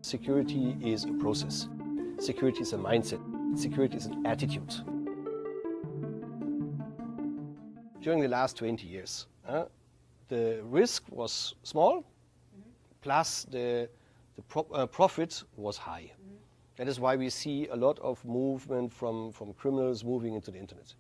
Security is a process. Security is a mindset. Security is an attitude. During the last 20 years, the risk was small, plus the profit was high. That is why we see a lot of movement from criminals moving into the internet.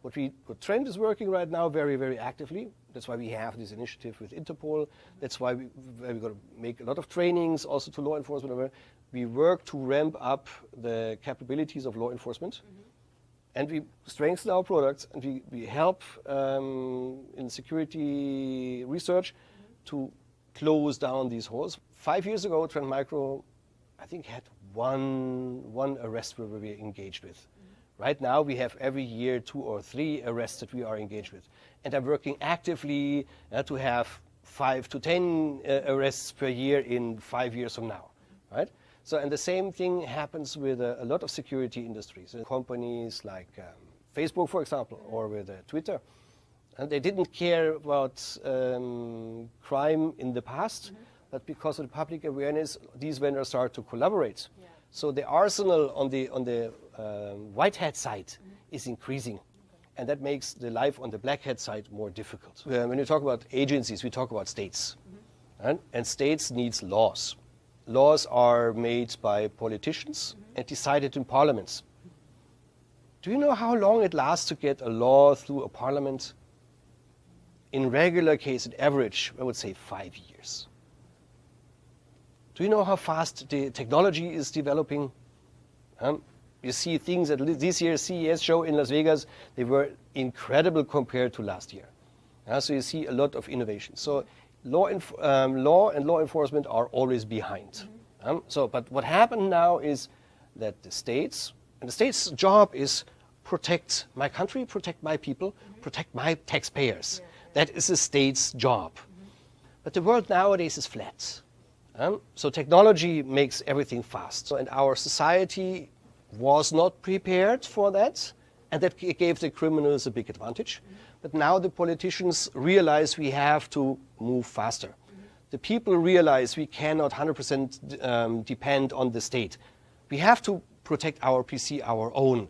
What Trend is working right now very, very actively. That's why we have this initiative with Interpol. That's why we're going to make a lot of trainings also to law enforcement. We work to ramp up the capabilities of law enforcement. And we strengthen our products, and we help in security research to close down these holes. 5 years ago, Trend Micro, I think, had one arrest where we were engaged with. Right now, we have every year 2 or 3 arrests that we are engaged with. And I'm working actively to have 5 to 10 arrests per year in 5 years from now, right? So, and the same thing happens with a lot of security industries. Companies like Facebook, for example, or with Twitter. And they didn't care about crime in the past, but because of the public awareness, these vendors start to collaborate. Yeah. So the arsenal on the white hat side is increasing. And that makes the life on the black hat side more difficult. When you talk about agencies, we talk about states. And states need laws. Laws are made by politicians and decided in parliaments. Do you know how long it lasts to get a law through a parliament? In regular case, at average, I would say 5 years. Do you know how fast the technology is developing? You see things at this year's CES show in Las Vegas, they were incredible compared to last year. So you see a lot of innovation. So law and law enforcement are always behind. But what happened now is that the states, and the state's job is protect my country, protect my people, protect my taxpayers. That is the state's job. But the world nowadays is flat. So technology makes everything fast. And our society was not prepared for that, and that gave the criminals a big advantage. But now the politicians realize we have to move faster. The people realize we cannot 100% depend on the state. We have to protect our PC, our own,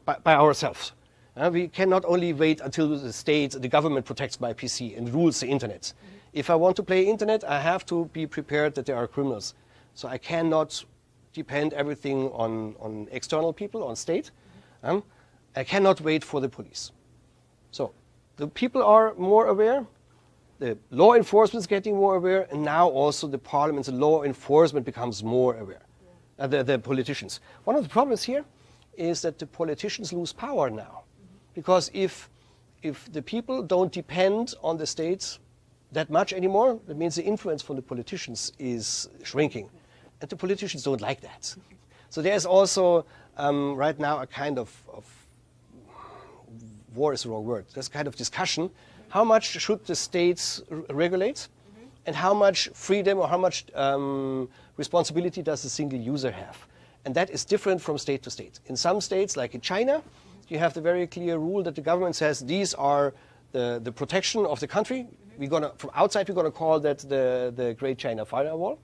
by ourselves. We cannot only wait until the state, the government protects my PC and rules the internet. If I want to play internet, I have to be prepared that there are criminals. So I cannot depend everything on external people, on state. I cannot wait for the police. So the people are more aware, the law enforcement is getting more aware, and now also the parliament, the law enforcement becomes more aware, the politicians. One of the problems here is that the politicians lose power now. Because if the people don't depend on the states that much anymore, that means the influence from the politicians is shrinking. And the politicians don't like that. So there's also right now a kind of war is the wrong word. There's a kind of discussion. How much should the states regulate? And how much freedom or how much responsibility does the single user have? And that is different from state to state. In some states, like in China, you have the very clear rule that the government says these are the protection of the country. From outside, we're going to call that the Great China Firewall.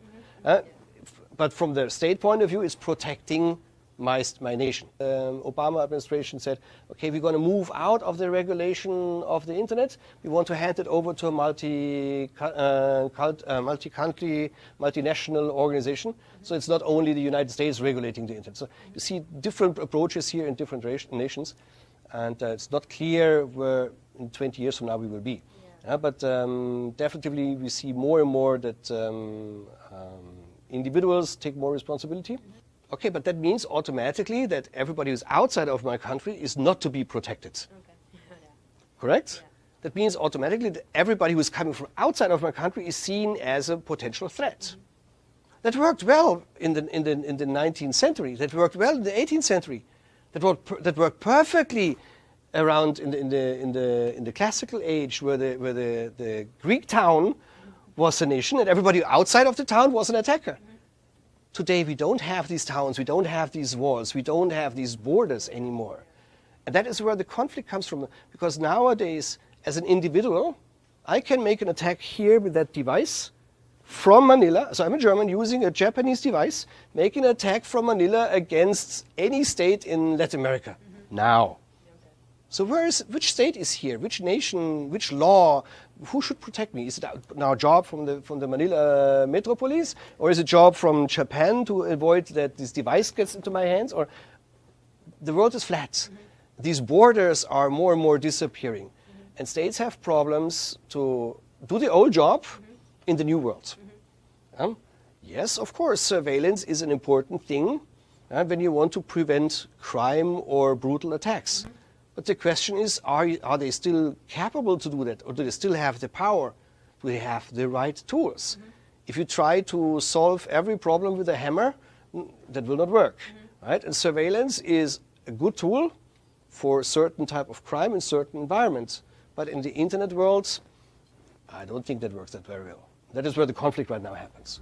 But from the state point of view, it's protecting my nation. Obama administration said, okay, we're going to move out of the regulation of the internet. We want to hand it over to a multi-country, multinational organization. So it's not only the United States regulating the internet. So you see different approaches here in different nations. And it's not clear where in 20 years from now we will be. But definitely we see more and more that individuals take more responsibility. Okay, but that means automatically that everybody who's outside of my country is not to be protected. Correct? That means automatically that everybody who's coming from outside of my country is seen as a potential threat. That worked well in the 19th century. That worked well in the 18th century. That worked perfectly around in the classical age, where the Greek town was a nation and everybody outside of the town was an attacker. Today we don't have these towns, we don't have these walls, we don't have these borders anymore. And that is where the conflict comes from, because nowadays, as an individual, I can make an attack here with that device from Manila, so I'm a German using a Japanese device, making an attack from Manila against any state in Latin America. Now. So which state is here? Which nation? Which law? Who should protect me? Is it now a job from the Manila metropolis, or is it a job from Japan to avoid that this device gets into my hands? Or the world is flat. These borders are more and more disappearing, and states have problems to do the old job in the new world. Yes, of course, surveillance is an important thing when you want to prevent crime or brutal attacks. But the question is, are they still capable to do that? Or do they still have the power? Do they have the right tools? If you try to solve every problem with a hammer, that will not work. Right? And surveillance is a good tool for a certain type of crime in certain environments. But in the internet world, I don't think that works that very well. That is where the conflict right now happens.